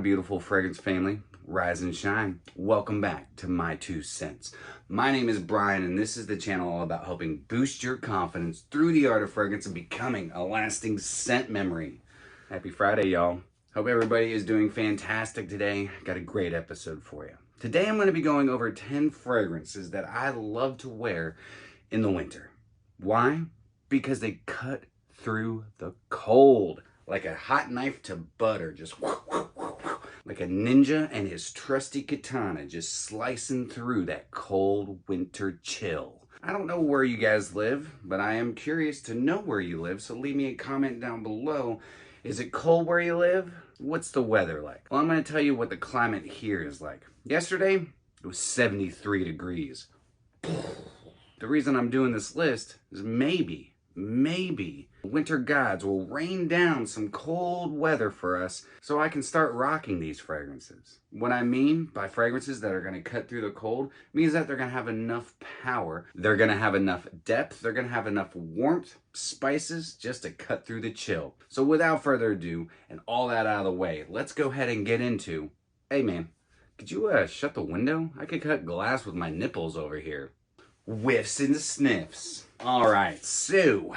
beautiful fragrance family. Rise and shine. Welcome back to My2Scents. My name is Brian, and this is the channel all about helping boost your confidence through the art of fragrance and becoming a lasting scent memory. Happy Friday, y'all. Hope everybody is doing fantastic today. Got a great episode for you. Today I'm going to be going over 10 fragrances that I love to wear in the winter. Why? Because they cut through the cold like a hot knife to butter, just like a ninja and his trusty katana, just slicing through that cold winter chill. I don't know where you guys live, but I am curious to know where you live, so leave me a comment down below. Is it cold where you live? What's the weather like? Well, I'm going to tell you what the climate here is like. Yesterday, it was 73 degrees. The reason I'm doing this list is maybe winter gods will rain down some cold weather for us so I can start rocking these fragrances. What I mean by fragrances that are going to cut through the cold means that they're going to have enough power, they're going to have enough depth, they're going to have enough warmth, spices, just to cut through the chill. So without further ado, and all that out of the way, let's go ahead and get into, hey man, could you shut the window? I could cut glass with my nipples over here. Whiffs and sniffs. Alright, so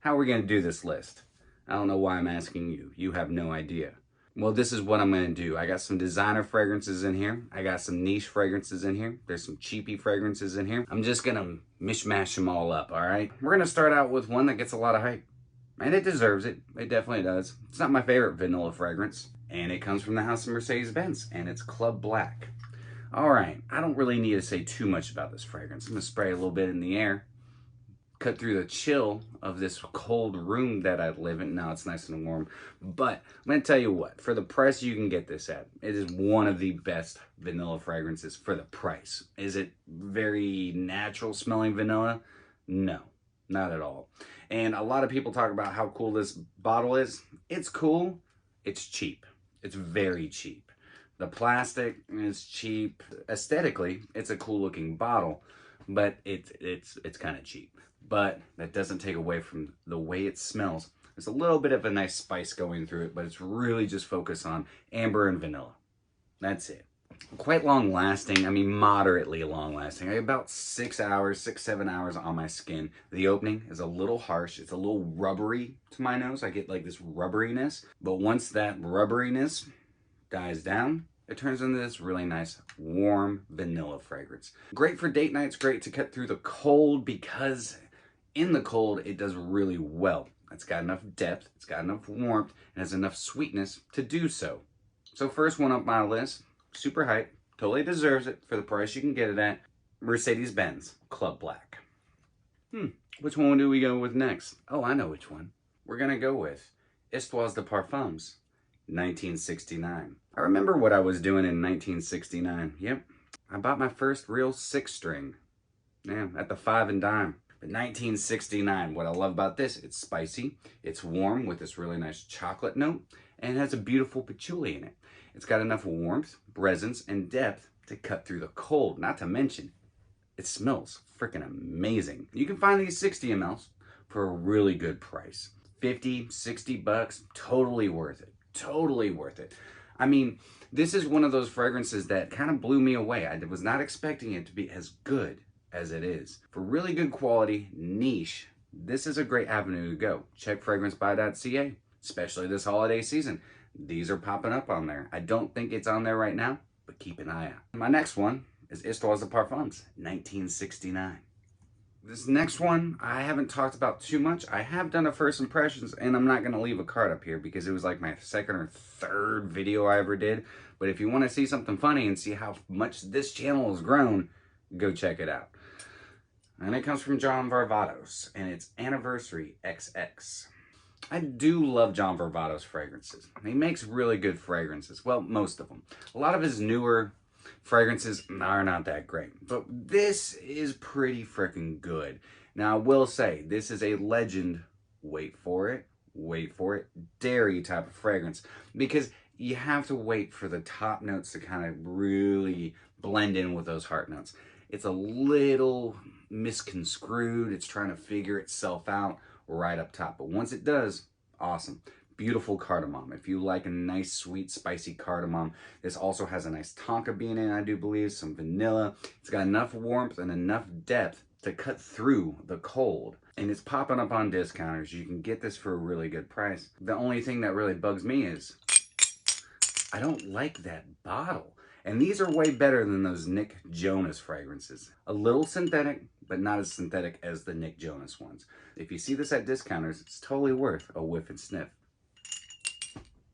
how are we going to do this list? I don't know why I'm asking you. You have no idea. Well, this is what I'm going to do. I got some designer fragrances in here. I got some niche fragrances in here. There's some cheapy fragrances in here. I'm just going to mishmash them all up, alright? We're going to start out with one that gets a lot of hype. And it deserves it. It definitely does. It's not my favorite vanilla fragrance. And it comes from the house of Mercedes-Benz. And it's Club Black. Alright, I don't really need to say too much about this fragrance. I'm going to spray a little bit in the air. Cut through the chill of this cold room that I live in. Now it's nice and warm. But I'm going to tell you what, for the price you can get this at, it is one of the best vanilla fragrances for the price. Is it very natural smelling vanilla? No, not at all. And a lot of people talk about how cool this bottle is. It's cool. It's cheap. It's very cheap. The plastic is cheap. Aesthetically, it's a cool looking bottle, but it's kind of cheap. But that doesn't take away from the way it smells. There's a little bit of a nice spice going through it, but it's really just focused on amber and vanilla. That's it. Quite long lasting, I mean moderately long lasting. I get about 6 hours, 7 hours on my skin. The opening is a little harsh. It's a little rubbery to my nose. I get like this rubberiness. But once that rubberiness dies down, it turns into this really nice, warm vanilla fragrance. Great for date nights, great to cut through the cold because in the cold, it does really well. It's got enough depth, it's got enough warmth, and has enough sweetness to do so. So first one up my list, super hype, totally deserves it for the price you can get it at, Mercedes-Benz Club Black. Which one do we go with next? Oh, I know which one. We're gonna go with Histoires de Parfums, 1969. I remember what I was doing in 1969. Yep, I bought my first real 6-string. Yeah, at the 5 and dime. But 1969, what I love about this, it's spicy, it's warm with this really nice chocolate note, and it has a beautiful patchouli in it. It's got enough warmth, presence, and depth to cut through the cold, not to mention, it smells freaking amazing. You can find these 60 mLs for a really good price. 50, 60 bucks, totally worth it. Totally worth it. I mean, this is one of those fragrances that kind of blew me away. I was not expecting it to be as good as it is. For really good quality, niche, this is a great avenue to go. Check fragrancebuy.ca, especially this holiday season. These are popping up on there. I don't think it's on there right now, but keep an eye out. My next one is Histoires de Parfums, 1969. This next one, I haven't talked about too much. I have done a first impressions, and I'm not going to leave a card up here because it was like my second or third video I ever did. But if you want to see something funny and see how much this channel has grown, go check it out. And it comes from John VARVATOS, and it's Anniversary XX. I do love John VARVATOS fragrances. He makes really good fragrances. Well, most of them. A lot of his newer fragrances are not that great. But this is pretty freaking good. Now, I will say, this is a legend, wait for it, dairy type of fragrance. Because you have to wait for the top notes to kind of really blend in with those heart notes. It's a little misconstrued. It's trying to figure itself out right up top. But once it does, awesome. beautiful cardamom. If you like a nice, sweet, spicy cardamom, this also has a nice tonka bean in it, I do believe, some vanilla. It's got enough warmth and enough depth to cut through the cold. And it's popping up on discounters. You can get this for a really good price. The only thing that really bugs me is I don't like that bottle. And these are way better than those Nick Jonas fragrances. A little synthetic, but not as synthetic as the Nick Jonas ones. If you see this at discounters, it's totally worth a whiff and sniff.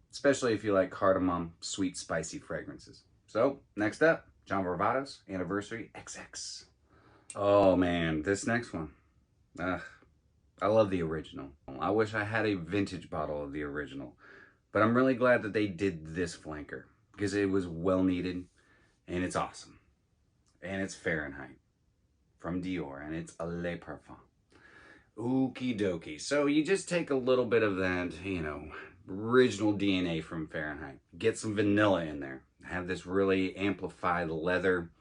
Especially if you like cardamom, sweet, spicy fragrances. So, next up, John VARVATOS Anniversary XX. Oh man, this next one. I love the original. I wish I had a vintage bottle of the original. But I'm really glad that they did this flanker, because it was well needed, and it's awesome. And it's Fahrenheit from DIOR, and it's Le Parfum. Okie dokie. So you just take a little bit of that, you know, original DNA from Fahrenheit. Get some vanilla in there. Have this really amplified leather.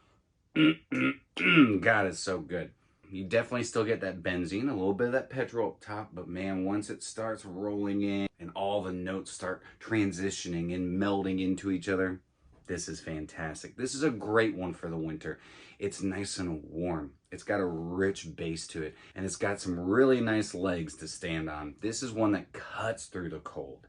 God, it's so good. You definitely still get that benzene, a little bit of that petrol up top, but man, once it starts rolling in and all the notes start transitioning and melding into each other, this is fantastic. This is a great one for the winter. It's nice and warm. It's got a rich base to it, and it's got some really nice legs to stand on. This is one that cuts through the cold.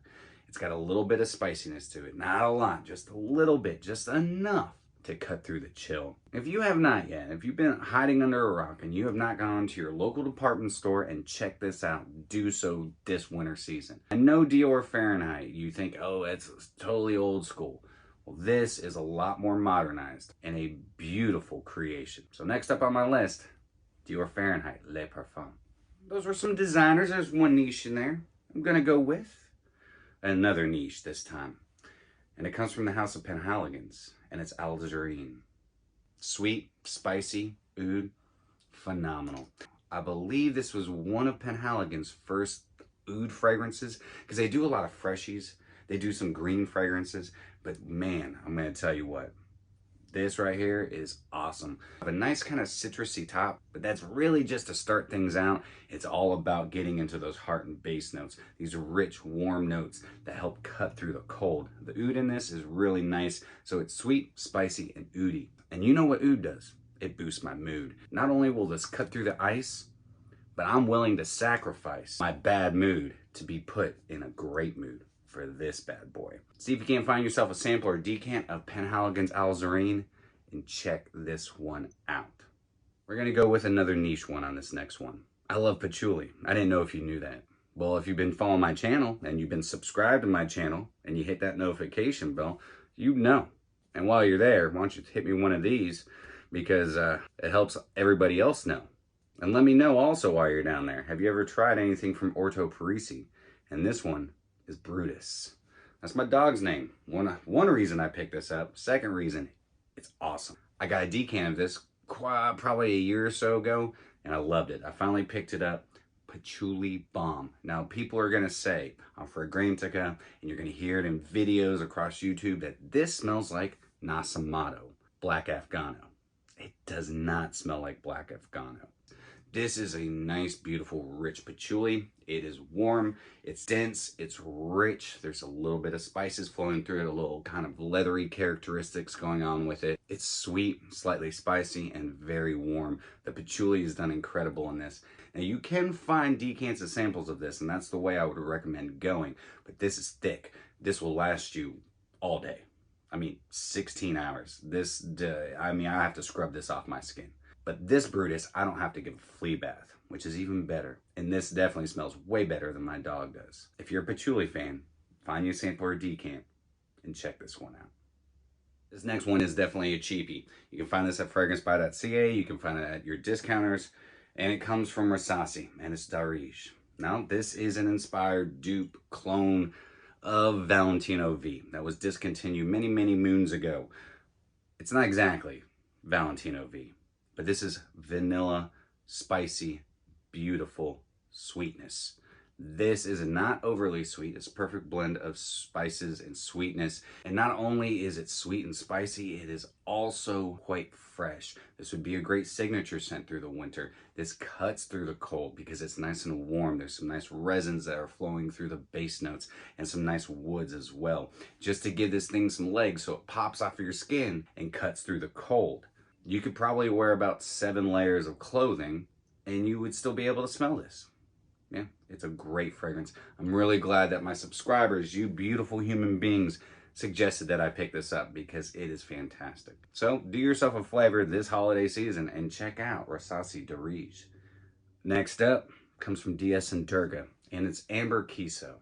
It's got a little bit of spiciness to it. Not a lot, just a little bit, just enough to cut through the chill. If you have not yet, if you've been hiding under a rock and you have not gone to your local department store and checked this out, do so this winter season. I know DIOR Fahrenheit, you think, oh, it's totally old school. Well, this is a lot more modernized and a beautiful creation. So next up on my list, DIOR Fahrenheit Le Parfum. Those were some designers. There's one niche in there. I'm gonna go with another niche this time. And it comes from the house of PENHALIGON'S, and it's Algerian. Sweet, spicy, oud, phenomenal. I believe this was one of PENHALIGON'S first oud fragrances, because they do a lot of freshies. They do some green fragrances, but man, I'm gonna tell you what, this right here is awesome. A nice kind of citrusy top, but that's really just to start things out. It's all about getting into those heart and base notes, these rich, warm notes that help cut through the cold. The oud in this is really nice, so it's sweet, spicy, and oudy. And you know what oud does? It boosts my mood. Not only will this cut through the ice, but I'm willing to sacrifice my bad mood to be put in a great mood for this bad boy. See if you can't find yourself a sample or decant of PENHALIGON'S Algerian and check this one out. We're gonna go with another niche one on this next one. I love patchouli. I didn't know if you knew that. Well, if you've been following my channel and you've been subscribed to my channel and you hit that notification bell, you know. And while you're there, why don't you hit me one of these, because it helps everybody else know. And let me know also while you're down there, have you ever tried anything from Orto Parisi? And this one is Brutus. That's my dog's name. One reason I picked this up. Second reason, it's awesome. I got a decant of this probably a year or so ago, and I loved it. I finally picked it up. Patchouli bomb. Now, people are gonna say on Fragrantica, and you're gonna hear it in videos across YouTube, that this smells like Nasamato, Black Afghano. It does not smell like Black Afghano. This is a nice, beautiful, rich patchouli. It is warm, it's dense, it's rich. There's a little bit of spices flowing through it, a little kind of leathery characteristics going on with it. It's sweet, slightly spicy, and very warm. The patchouli is done incredible in this. Now, you can find decants and samples of this, and that's the way I would recommend going. But this is thick. This will last you all day. I mean, 16 hours. I have to scrub this off my skin. But this Brutus, I don't have to give a flea bath, which is even better. And this definitely smells way better than my dog does. If you're a patchouli fan, find you a sample or a decant and check this one out. This next one is definitely a cheapie. You can find this at fragrancebuy.ca. You can find it at your discounters. And it comes from RASASI, and it's DAREEJ. Now, this is an inspired dupe clone of Valentino V that was discontinued many, many moons ago. It's not exactly Valentino V, but this is vanilla, spicy, beautiful sweetness. This is not overly sweet. It's a perfect blend of spices and sweetness. And not only is it sweet and spicy, it is also quite fresh. This would be a great signature scent through the winter. This cuts through the cold because it's nice and warm. There's some nice resins that are flowing through the base notes and some nice woods as well. Just to give this thing some legs so it pops off of your skin and cuts through the cold. You could probably wear about 7 layers of clothing and you would still be able to smell this. Yeah, it's a great fragrance. I'm really glad that my subscribers, you beautiful human beings, suggested that I pick this up because it is fantastic. So do yourself a flavor this holiday season and check out RASASI DAREEJ. Next up comes from DS and Durga, and it's Amber Kiso.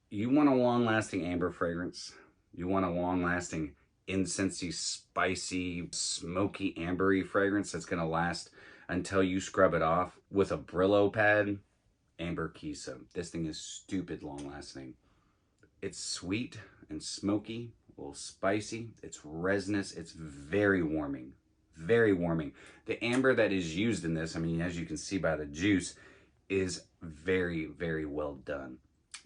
You want a long-lasting amber fragrance? You want a long-lasting incensey, spicy, smoky, ambery fragrance that's gonna last until you scrub it off with a Brillo pad? Amber Kiso. This thing is stupid long lasting. It's sweet and smoky, a little spicy. It's resinous. It's very warming. Very warming. The amber that is used in this, I mean, as you can see by the juice, is very, very well done.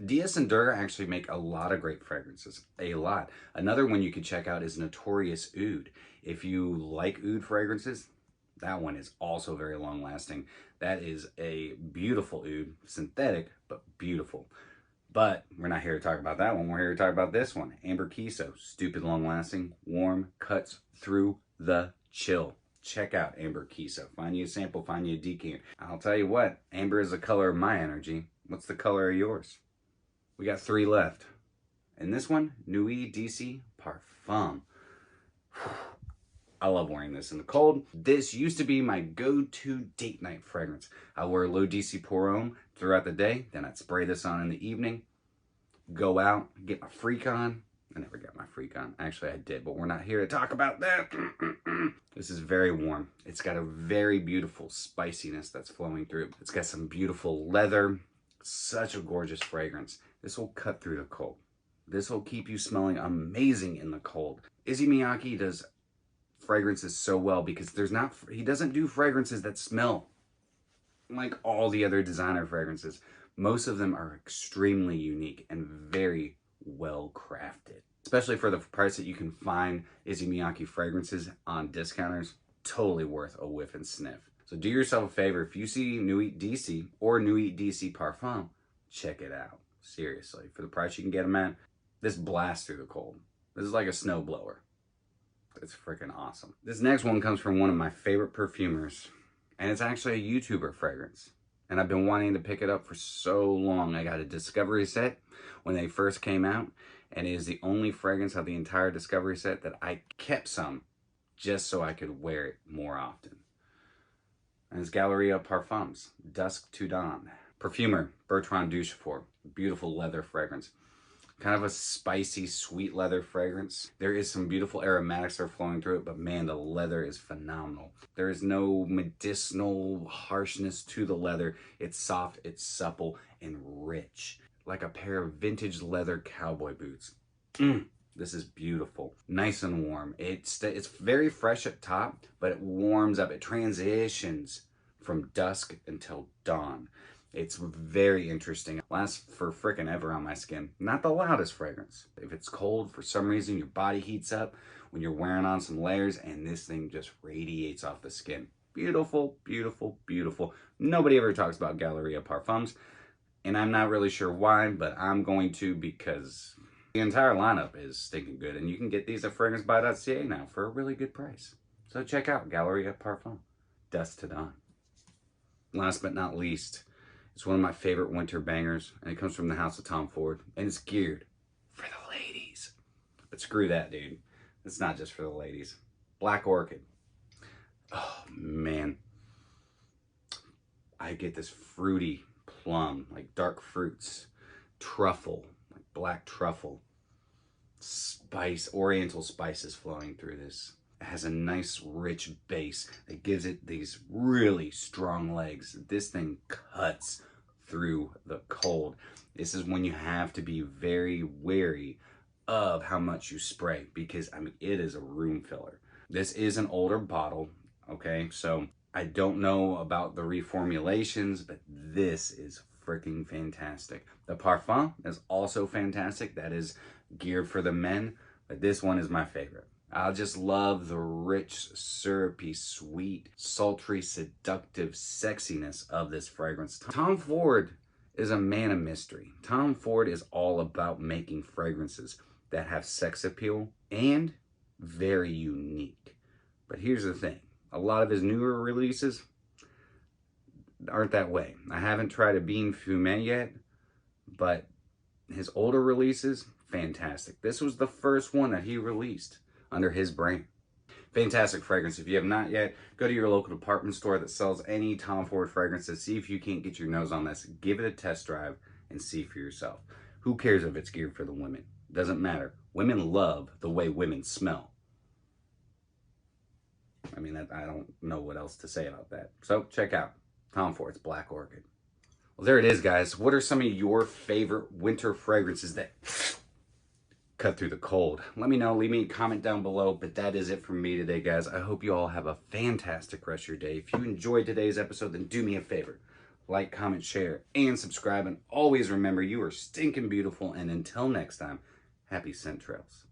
DS and Durga actually make a lot of great fragrances. A lot. Another one you could check out is Notorious Oud. If you like oud fragrances, that one is also very long lasting. That is a beautiful oud, synthetic, but beautiful. But we're not here to talk about that one. We're here to talk about this one, Amber Kiso. Stupid long lasting, warm, cuts through the chill. Check out Amber Kiso. Find you a sample, find you a decant. I'll tell you what, amber is the color of my energy. What's the color of yours? We got 3 left. And this one, Nuit DC Parfum. I love wearing this in the cold. This used to be my go-to date night fragrance. I wear low DC pour homme throughout the day, then I'd spray this on in the evening, go out, get my freak on. I never got my freak on. Actually, I did, but we're not here to talk about that. This is very warm. It's got a very beautiful spiciness that's flowing through. It's got some beautiful leather. Such a gorgeous fragrance. This will cut through the cold. This will keep you smelling amazing in the cold. Issey Miyake does fragrances so well because he doesn't do fragrances that smell like all the other designer fragrances. Most of them are extremely unique and very well crafted, especially for the price that you can find Issey Miyake fragrances on discounters. Totally worth a whiff and sniff. So do yourself a favor, if you see Nuit DC or Nuit DC Parfum, check it out. Seriously, for the price you can get them at, this blasts through the cold. This is like a snow blower. It's freaking awesome. This next one comes from one of my favorite perfumers, and it's actually a YouTuber fragrance. And I've been wanting to pick it up for so long. I got a Discovery set when they first came out, and it is the only fragrance of the entire Discovery set that I kept some just so I could wear it more often. And it's Galleria Parfums, Dusk to Dawn. Perfumer, Bertrand Duchefort. Beautiful leather fragrance. Kind of a spicy, sweet leather fragrance. There is some beautiful aromatics that are flowing through it, but man, the leather is phenomenal. There is no medicinal harshness to the leather. It's soft, it's supple, and rich. Like a pair of vintage leather cowboy boots. This is beautiful. Nice and warm. It's very fresh at top, but it warms up. It transitions from dusk until dawn. It's very interesting. It lasts for frickin' ever on my skin. Not the loudest fragrance. If it's cold, for some reason, your body heats up when you're wearing on some layers, and this thing just radiates off the skin. Beautiful, beautiful, beautiful. Nobody ever talks about Galleria Parfums, and I'm not really sure why, but I'm going to because the entire lineup is stinking good, and you can get these at fragrancebuy.ca now for a really good price. So check out Galleria Parfum, Dusk to Dawn. Last but not least, it's one of my favorite winter bangers, and it comes from the house of Tom Ford, and it's geared for the ladies. But screw that, dude. It's not just for the ladies. Black Orchid. Oh, man. I get this fruity plum, like dark fruits, truffle, like black truffle, spice, oriental spices flowing through this. It has a nice rich base that gives it these really strong legs. This thing cuts through the cold. This is when you have to be very wary of how much you spray, because I mean, it is a room filler. This is an older bottle, okay? So I don't know about the reformulations, but this is freaking fantastic. The Parfum is also fantastic. That is geared for the men, but this one is my favorite. I just love the rich, syrupy, sweet, sultry, seductive sexiness of this fragrance. Tom Ford is a man of mystery. Tom Ford is all about making fragrances that have sex appeal and very unique. But here's the thing. A lot of his newer releases aren't that way. I haven't tried a Bean Fumet yet, but his older releases, fantastic. This was the first one that he released under his brand. Fantastic fragrance. If you have not yet, go to your local department store that sells any Tom Ford fragrances. See if you can't get your nose on this. Give it a test drive and see for yourself. Who cares if it's geared for the women? Doesn't matter. Women love the way women smell. I mean, I don't know what else to say about that. So check out Tom Ford's Black Orchid. Well, there it is, guys. What are some of your favorite winter fragrances that cut through the cold? Let me know. Leave me a comment down below. But that is it from me today, guys. I hope you all have a fantastic rest of your day. If you enjoyed today's episode, then do me a favor. Like, comment, share, and subscribe. And always remember, you are stinking beautiful. And until next time, happy scent trails.